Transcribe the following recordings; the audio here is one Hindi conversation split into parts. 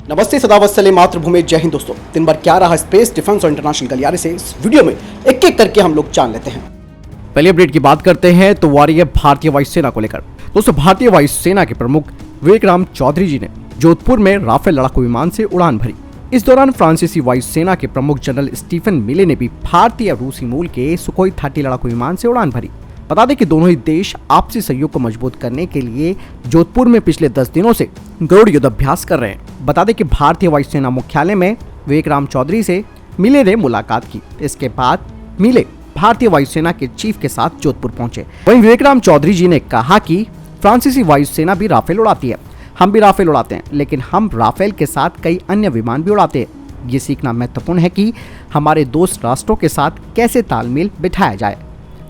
नमस्ते सदावत्सले मातृभूमि जय हिंद दोस्तों। दिन भर क्या रहा स्पेस डिफेंस और इंटरनेशनल गलियारे से इस वीडियो में एक एक करके हम लोग जान लेते हैं। पहले अपडेट की बात करते हैं तो वो आ रही है भारतीय वायुसेना को लेकर। दोस्तों, भारतीय वायुसेना के प्रमुख विवेक चौधरी जी ने जोधपुर में राफेल लड़ाकू विमान से उड़ान भरी। इस दौरान फ्रांसीसी वायुसेना के प्रमुख जनरल स्टीफन मिले ने भी भारतीय रूसी मूल के सुखोई 30 लड़ाकू विमान से उड़ान भरी। बता दें कि दोनों ही देश आपसी सहयोग को मजबूत करने के लिए जोधपुर में पिछले 10 दिनों से गरुड़ युद्धाभ्यास कर रहे हैं। बता दें कि भारतीय वायुसेना मुख्यालय में विवेक चौधरी से मिले ने मुलाकात की। इसके बाद मिले भारतीय वायुसेना के चीफ के साथ जोधपुर पहुंचे। वहीं विवेक चौधरी जी ने कहा कि फ्रांसीसी वायुसेना भी राफेल उड़ाती है, हम भी राफेल उड़ाते हैं, लेकिन हम राफेल के साथ कई अन्य विमान भी उड़ाते हैं। ये सीखना महत्वपूर्ण है कि हमारे दोस्त राष्ट्रों के साथ कैसे तालमेल बिठाया जाए।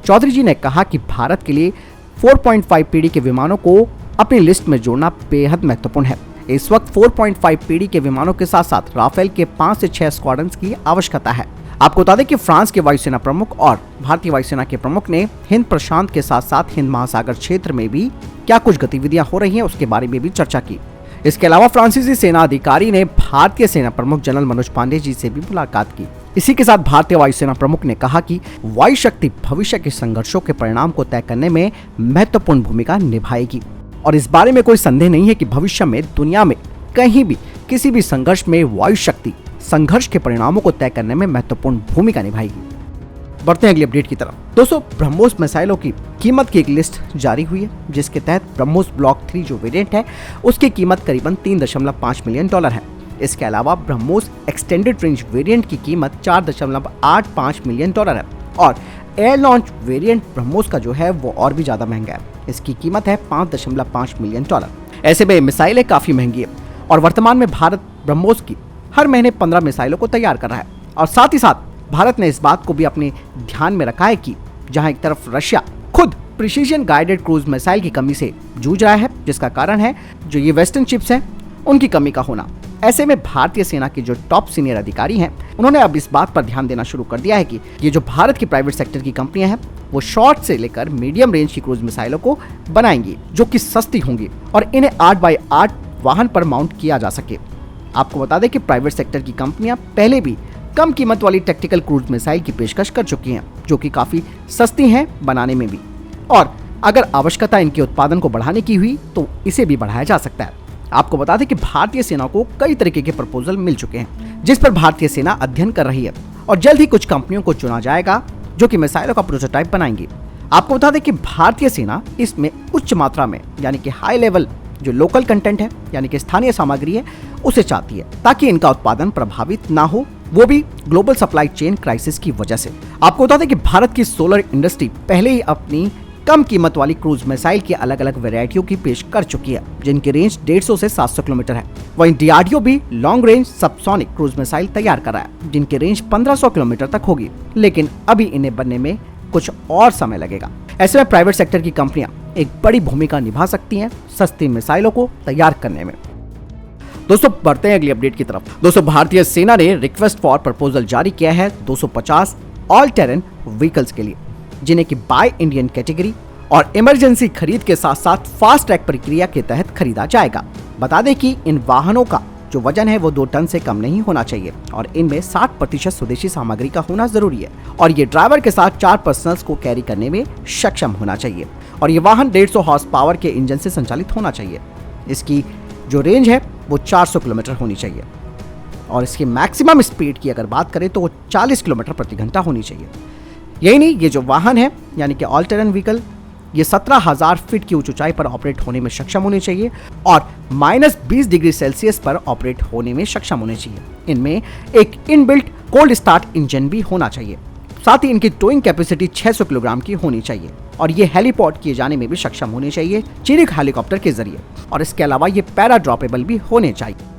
चौधरी जी ने कहा कि भारत के लिए 4.5 पीढ़ी के विमानों को अपनी लिस्ट में जोड़ना बेहद महत्वपूर्ण है। इस वक्त 4.5 पीढ़ी के विमानों के साथ साथ राफेल के 5 से 6 स्क्वाड्रन्स की आवश्यकता है। आपको बता दें कि फ्रांस के वायुसेना प्रमुख और भारतीय वायुसेना के प्रमुख ने हिंद प्रशांत के साथ साथ हिंद महासागर क्षेत्र में भी क्या कुछ गतिविधियां हो रही हैं उसके बारे में भी चर्चा की। इसके अलावा फ्रांसीसी सेना अधिकारी ने भारतीय सेना प्रमुख जनरल मनोज पांडे जी से भी मुलाकात की। इसी के साथ भारतीय वायुसेना प्रमुख ने कहा कि वायु शक्ति भविष्य के संघर्षों के परिणाम को तय करने में महत्वपूर्ण भूमिका निभाएगी और इस बारे में कोई संदेह नहीं है कि भविष्य में दुनिया में कहीं भी किसी भी संघर्ष में वायु शक्ति संघर्ष के परिणामों को तय करने में महत्वपूर्ण भूमिका निभाएगी। बढ़ते हैं अगली अपडेट की तरफ। दोस्तों, ब्रह्मोस मिसाइलों की कीमत की एक लिस्ट जारी हुई है, जिसके तहत ब्रह्मोस ब्लॉक 3 जो वेरिएंट है उसकी कीमत करीबन $3.5 मिलियन है। इसके अलावा ब्रह्मोस एक्सटेंडेड रेंज वेरिएंट की कीमत $4.85 मिलियन है और एयर लॉन्च वेरिएंट ब्रह्मोस का जो है वो और भी ज्यादा महंगा है। इसकी कीमत है $5.5 मिलियन। ऐसे में मिसाइलें काफी महंगी है और वर्तमान में भारत ब्रह्मोस की हर महीने 15 मिसाइलों को तैयार कर रहा है और साथ ही साथ भारत ने इस बात को भी अपने ध्यान में रखा है कि जहां एक तरफ रशिया खुद प्रिसीजन गाइडेड क्रूज मिसाइल की कमी से जूझ रहा है, जिसका कारण है जो ये वेस्टर्न चिप्स हैं उनकी कमी का होना। ऐसे में भारतीय सेना के जो टॉप सीनियर अधिकारी हैं उन्होंने अब इस बात पर ध्यान देना शुरू कर दिया है कि ये जो भारत की प्राइवेट सेक्टर की कंपनियां हैं वो शॉर्ट से लेकर मीडियम रेंज की क्रूज मिसाइलों को बनाएंगी जो कि सस्ती होंगी और इन्हें 8x8 वाहन पर माउंट किया जा सके। आपको बता दें कि प्राइवेट सेक्टर की कंपनियां पहले भी कम कीमत वाली टैक्टिकल क्रूज मिसाइल की पेशकश कर चुकी हैं जो कि काफी सस्ती हैं बनाने में भी, और अगर आवश्यकता इनके उत्पादन को बढ़ाने की हुई तो इसे भी बढ़ाया जा सकता है। आपको बता दें कि भारतीय सेना को कई तरीके के प्रपोजल मिल चुके हैं जिस पर भारतीय सेना अध्ययन कर रही है और जल्द ही कुछ कंपनियों को चुना जाएगा जो कि मिसाइलों का प्रोटोटाइप बनाएंगी। आपको बता दें कि भारतीय सेना इसमें उच्च मात्रा में यानी कि हाई लेवल जो लोकल कंटेंट है यानी कि स्थानीय सामग्री है उसे चाहती है ताकि इनका उत्पादन प्रभावित ना हो, वो भी ग्लोबल सप्लाई चेन क्राइसिस की वजह से। आपको बता दें कि भारत की सोलर इंडस्ट्री पहले ही अपनी कम कीमत वाली क्रूज मिसाइल की अलग अलग वैरायटियों की पेश कर चुकी है जिनकी रेंज 150 से 700 किलोमीटर है। वहीं डीआरडीओ भी long range subsonic cruise missile तैयार कर रहा है जिनकी रेंज 1500 किलोमीटर तक होगी, लेकिन अभी इन्हें बनने में कुछ और समय लगेगा। ऐसे में प्राइवेट सेक्टर की कंपनियां एक बड़ी भूमिका निभा सकती हैं सस्ती मिसाइलों को तैयार करने में। दोस्तों, बढ़ते हैं अगली अपडेट की तरफ। दोस्तों, भारतीय सेना ने रिक्वेस्ट फॉर प्रपोजल जारी किया है 250 ऑल टेरेन व्हीकल्स के लिए जिन्हें कि बाय इंडियन कैटेगरी और इमरजेंसी खरीद के साथ साथ फास्ट ट्रैक प्रक्रिया के तहत खरीदा जाएगा। बता दें कि इन वाहनों का जो वजन है वो 2 टन से कम नहीं होना चाहिए और इनमें 60% स्वदेशी सामग्री का होना जरूरी है और ये ड्राइवर के साथ 4 पर्सनल्स को कैरी करने में सक्षम होना चाहिए और ये वाहन 150 हॉर्स पावर के इंजन से संचालित होना चाहिए। इसकी जो रेंज है वो 400 किलोमीटर होनी चाहिए और इसकी मैक्सिमम स्पीड की अगर बात करें तो वो 40 किलोमीटर प्रति घंटा होनी चाहिए। यही नहीं, ये जो वाहन है यानी कि ऑल टेरेन व्हीकल ये 17,000 फीट की ऊंचाई पर ऑपरेट होने में सक्षम होने चाहिए और -20 डिग्री सेल्सियस पर ऑपरेट होने में सक्षम होने चाहिए। इनमें एक इनबिल्ट कोल्ड स्टार्ट इंजन भी होना चाहिए। साथ ही इनकी टोइंग कैपेसिटी 600 किलोग्राम की होनी चाहिए और ये हेलीपोर्ट किए जाने में भी सक्षम होने चाहिए चीनिक हेलीकॉप्टर के जरिए और इसके अलावा ये पैरा ड्रॉपेबल भी होने चाहिए।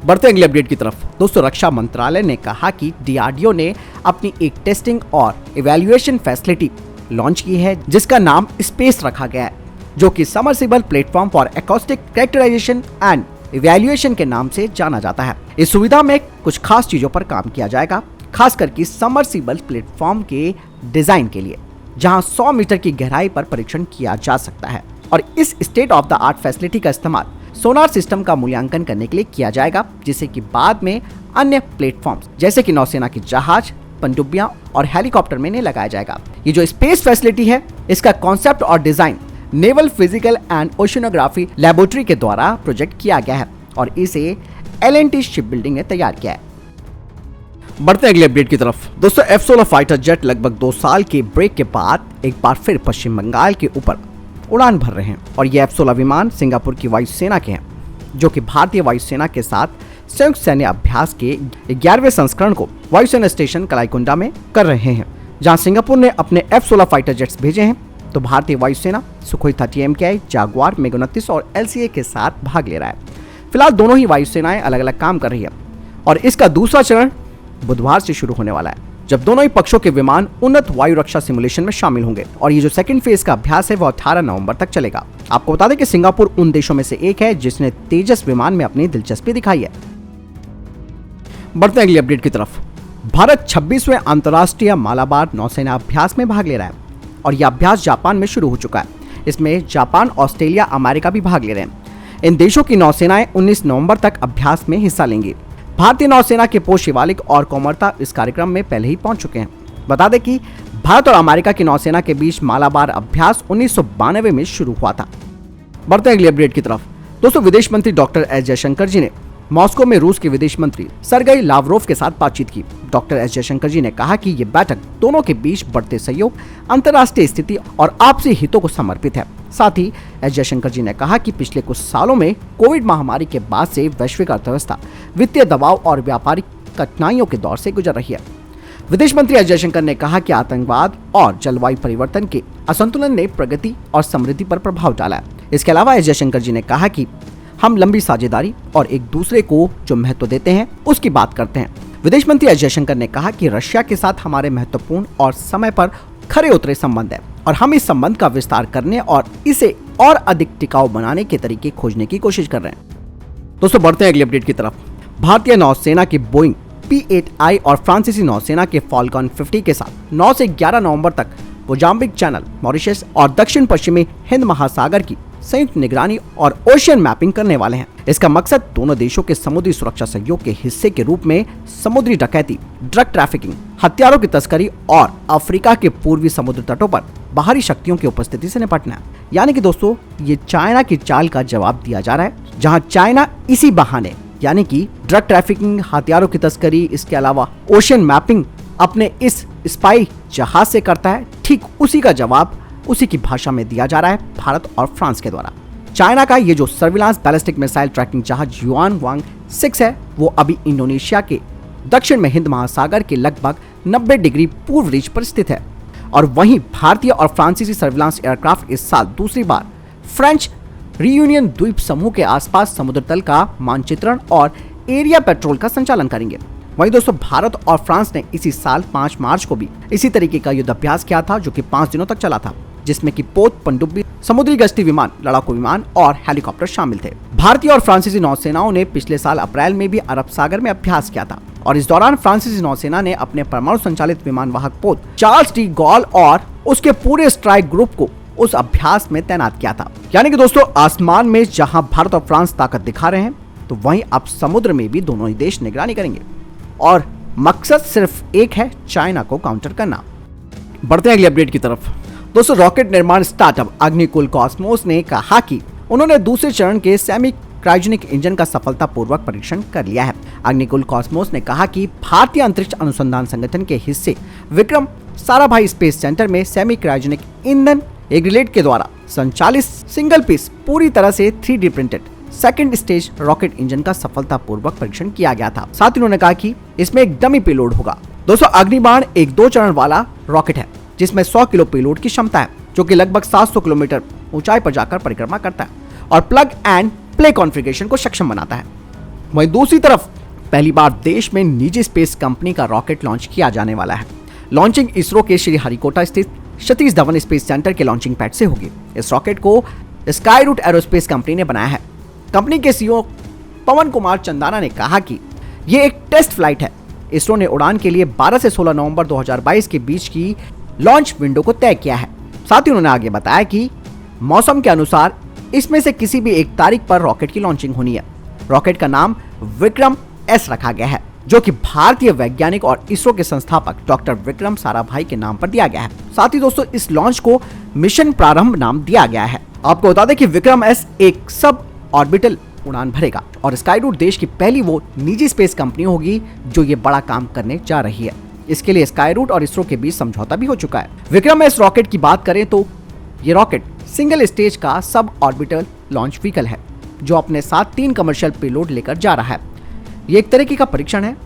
बढ़ते अगले अपडेट की तरफ। दोस्तों, रक्षा मंत्रालय ने कहा कि डीआरडीओ ने अपनी एक टेस्टिंग और इवैल्यूएशन फैसिलिटी लॉन्च की है जिसका नाम स्पेस रखा गया है जो कि submersible platform for acoustic characterization and evaluation के नाम से जाना जाता है। इस सुविधा में कुछ खास चीजों पर काम किया जाएगा, खासकर कि समरसिबल प्लेटफॉर्म के डिजाइन के लिए जहां 100 मीटर की गहराई पर परीक्षण किया जा सकता है और इस state of the art facility का इस्तेमाल सोनार सिस्टम का मूल्यांकन करने के लिए किया जाएगा, जिसे कि बाद में अन्य प्लेटफॉर्म्स जैसे कि नौसेना की जहाज, पनडुब्बियां और हेलीकॉप्टर में इन्हें लगाया जाएगा। ये जो स्पेस फैसिलिटी है, इसका कॉन्सेप्ट और design naval physical and oceanography laboratory के द्वारा प्रोजेक्ट किया गया है और इसे L&T शिप बिल्डिंग ने तैयार किया है। बढ़ते अगले अपडेट की तरफ। दोस्तों, F-16 फाइटर जेट लगभग 2 साल के ब्रेक के बाद एक बार फिर पश्चिम बंगाल के ऊपर उड़ान भर रहे हैं और ये F-16 विमान सिंगापुर की वायुसेना के हैं, जो कि भारतीय वायुसेना के साथ संयुक्त सैन्य अभ्यास के 11वें संस्करण को वायुसेना स्टेशन कलाईकुंडा में कर रहे हैं, जहां सिंगापुर ने अपने F-16 फाइटर जेट्स भेजे हैं, तो भारतीय वायुसेना सुखोई 30 MKI, जागुआर, MiG-29 और LCA के साथ भाग ले रहा है। फिलहाल दोनों ही वायुसेनाएं अलग अलग काम कर रही है और इसका दूसरा चरण बुधवार से शुरू होने वाला है, जब दोनों ही पक्षों के विमान उन्नत वायु रक्षा सिमुलेशन में शामिल होंगे और ये जो सेकंड फेज का अभ्यास है वो 18 नवंबर तक चलेगा। आपको बता दें कि सिंगापुर उन देशों में से एक है जिसने तेजस विमान में अपनी दिलचस्पी दिखाई है। बढ़ते हैं अगली अपडेट की तरफ। भारत 26वें अंतर्राष्ट्रीय मालाबार नौसेना अभ्यास में भाग ले रहा है और यह अभ्यास जापान में शुरू हो चुका है। इसमें जापान, ऑस्ट्रेलिया, अमेरिका भी भाग ले रहे हैं। इन देशों की नौसेनाएं 19 नवंबर तक अभ्यास में हिस्सा लेंगी। भारतीय नौसेना के पोत शिवालिक और कोमरता इस कार्यक्रम में पहले ही पहुंच चुके हैं। बता दें कि भारत और अमेरिका की नौसेना के बीच मालाबार अभ्यास 1992 में शुरू हुआ था। बढ़ते हैं अगली अपडेट की तरफ। दोस्तों, विदेश मंत्री डॉक्टर एस जयशंकर जी ने मॉस्को में रूस के विदेश मंत्री सर्गेई लावरोव के साथ बातचीत की। डॉक्टर एस जयशंकर जी ने कहा कि ये बैठक दोनों के बीच बढ़ते सहयोग, अंतर्राष्ट्रीय स्थिति और आपसी हितों को समर्पित है। साथ ही एस जयशंकर जी ने कहा कि पिछले कुछ सालों में कोविड महामारी के बाद से वैश्विक अर्थव्यवस्था वित्तीय दबाव और व्यापारिक कठिनाइयों के दौर से गुजर रही है। विदेश मंत्री एस जयशंकर ने कहा कि आतंकवाद और जलवायु परिवर्तन के असंतुलन ने प्रगति और समृद्धि पर प्रभाव डाला है। इसके अलावा एस जयशंकर जी ने कहा कि हम लंबी साझेदारी और एक दूसरे को जो महत्व देते हैं उसकी बात करते हैं। विदेश मंत्री एस जयशंकर ने कहा कि रशिया के साथ हमारे महत्वपूर्ण और समय पर खरे उतरे संबंध है और हम इस संबंध का विस्तार करने और इसे और अधिक टिकाऊ बनाने के तरीके खोजने की कोशिश कर रहे हैं। दोस्तों, बढ़ते हैं अगली अपडेट की तरफ। भारतीय नौसेना की बोइंग P-8I और फ्रांसीसी नौसेना के फॉल्कन 50 के साथ 9 से 11 नवंबर तक मोजाम्बिक चैनल, मॉरिशस और दक्षिण पश्चिमी हिंद महासागर की संयुक्त निगरानी और ओशियन मैपिंग करने वाले हैं। इसका मकसद दोनों देशों के समुद्री सुरक्षा सहयोग के हिस्से के रूप में समुद्री डकैती, ड्रग ट्रैफिकिंग, हथियारों की तस्करी और अफ्रीका के पूर्वी समुद्र तटों पर बाहरी शक्तियों की उपस्थिति से निपटना है। यानी कि दोस्तों, ये चाइना की चाल का जवाब दिया जा रहा है, जहां चाइना इसी बहाने यानी कि ड्रग ट्रैफिकिंग, हथियारों की तस्करी, इसके अलावा ओशियन मैपिंग अपने इस स्पाई जहाज से करता है। ठीक उसी का जवाब उसी की भाषा में दिया जा रहा है भारत और फ्रांस के द्वारा। चाइना का ये जो सर्विलांस बैलिस्टिक मिसाइल ट्रैकिंग जहाज युआनवांग 6 है, वो अभी इंडोनेशिया के दक्षिण में हिंद महासागर के लगभग 90 डिग्री पूर्व रीच पर स्थित है। और वहीं भारतीय और फ्रांसीसी सर्विलांस एयरक्राफ्ट इस साल दूसरी बार फ्रेंच रियूनियन द्वीप समूह के आसपास समुद्र तल का मानचित्रण और एरिया पेट्रोल का संचालन करेंगे। वहीं दोस्तों, भारत और फ्रांस ने इसी साल 5 मार्च को भी इसी तरीके का युद्ध अभ्यास किया था, जो कि 5 दिनों तक चला था, जिसमें कि पोत, पनडुब्बी, समुद्री गश्ती विमान, लड़ाकू विमान और हेलीकॉप्टर शामिल थे। भारतीय और फ्रांसीसी नौसेनाओं ने पिछले साल अप्रैल में भी अरब सागर में अभ्यास किया था और इस दौरान फ्रांसीसी नौसेना ने अपने परमाणु संचालित विमान वाहक पोत चार्ल्स डी गॉल और उसके पूरे स्ट्राइक ग्रुप को उस अभ्यास में तैनात किया था। यानी कि दोस्तों, आसमान में जहां भारत और फ्रांस ताकत दिखा रहे हैं, तो वहीं अब समुद्र में भी दोनों ही देश निगरानी करेंगे और मकसद सिर्फ एक है, चाइना को काउंटर करना। बढ़ते हैं अगली अपडेट की तरफ। दोस्तों, रॉकेट निर्माण स्टार्टअप अग्निकुल कॉस्मोस ने कहा कि उन्होंने दूसरे चरण के सेमी क्रायोजेनिक इंजन का सफलतापूर्वक परीक्षण कर लिया है। अग्निकुल कॉस्मोस ने कहा कि भारतीय अंतरिक्ष अनुसंधान संगठन के हिस्से विक्रम साराभाई स्पेस सेंटर में सेमी क्रायोजेनिक ईंधन एग्रिलेट के द्वारा संचालित सिंगल पीस पूरी तरह से 3D printed second stage rocket engine का सफलतापूर्वक परीक्षण किया गया था। साथ ही उन्होंने कहा कि इसमें एक डमी पेलोड होगा। दोस्तों, अग्निबाण एक 2 चरण वाला रॉकेट है जिसमें 100 किलो पेलोड की क्षमता है, जो कि लगभग 700 किलोमीटर ऊंचाई पर जाकर परिक्रमा करता है और प्लग एंड प्ले कॉन्फ़िगरेशन को सक्षम बनाता है। वहीं दूसरी तरफ पहली बार देश में निजी स्पेस कंपनी का रॉकेट लॉन्च किया जाने वाला है। लॉन्चिंग इसरो के श्रीहरिकोटा स्थित सतीश धवन स्पेस सेंटर के लॉन्चिंग पैड से होगी। इस रॉकेट को स्काई रूट एरोस्पेस कंपनी ने बनाया है। कंपनी के सीईओ पवन कुमार चंदाना ने कहा कि ये एक टेस्ट फ्लाइट है। इसरो ने उड़ान के लिए 12 से 16 नवंबर 2022 के बीच की लॉन्च विंडो को तय किया है। साथ ही उन्होंने आगे बताया कि मौसम के अनुसार इसमें से किसी भी एक तारीख पर रॉकेट की लॉन्चिंग होनी है। रॉकेट का नाम विक्रम एस रखा गया है, जो कि भारतीय वैज्ञानिक और इसरो के संस्थापक डॉक्टर विक्रम साराभाई के नाम पर दिया गया है। साथ ही दोस्तों इस लॉन्च को मिशन प्रारंभ नाम दिया गया है। आपको बता दें कि विक्रम एस एक सब ऑर्बिटल उड़ान भरेगा और स्काईरूट देश की पहली वो निजी स्पेस कंपनी होगी जो ये बड़ा काम करने जा रही है। इसके लिए स्काईरूट और इसरो के बीच समझौता भी हो चुका है। विक्रम एस रॉकेट की बात करें तो ये रॉकेट सिंगल स्टेज का सब ऑर्बिटल लॉन्च व्हीकल है, जो अपने साथ 3 कमर्शियल पेलोड लेकर जा रहा है। ये एक तरीके का परीक्षण है।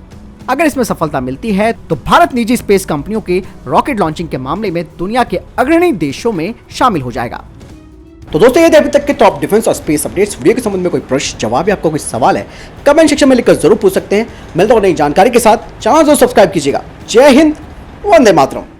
अगर इसमें सफलता मिलती है तो भारत निजी स्पेस कंपनियों के रॉकेट लॉन्चिंग के मामले में दुनिया के अग्रणी देशों में शामिल हो जाएगा। तो दोस्तों ये थे अभी तक के टॉप डिफेंस और स्पेस अपडेट्स। वीडियो के संबंध में कोई प्रश्न जवाब या आपको कोई सवाल है कमेंट सेक्शन में लिखकर जरूर पूछ सकते हैं। मिलता हूं नई जानकारी के साथ। चैनल को सब्सक्राइब कीजिएगा। जय हिंद, वंदे मातरम।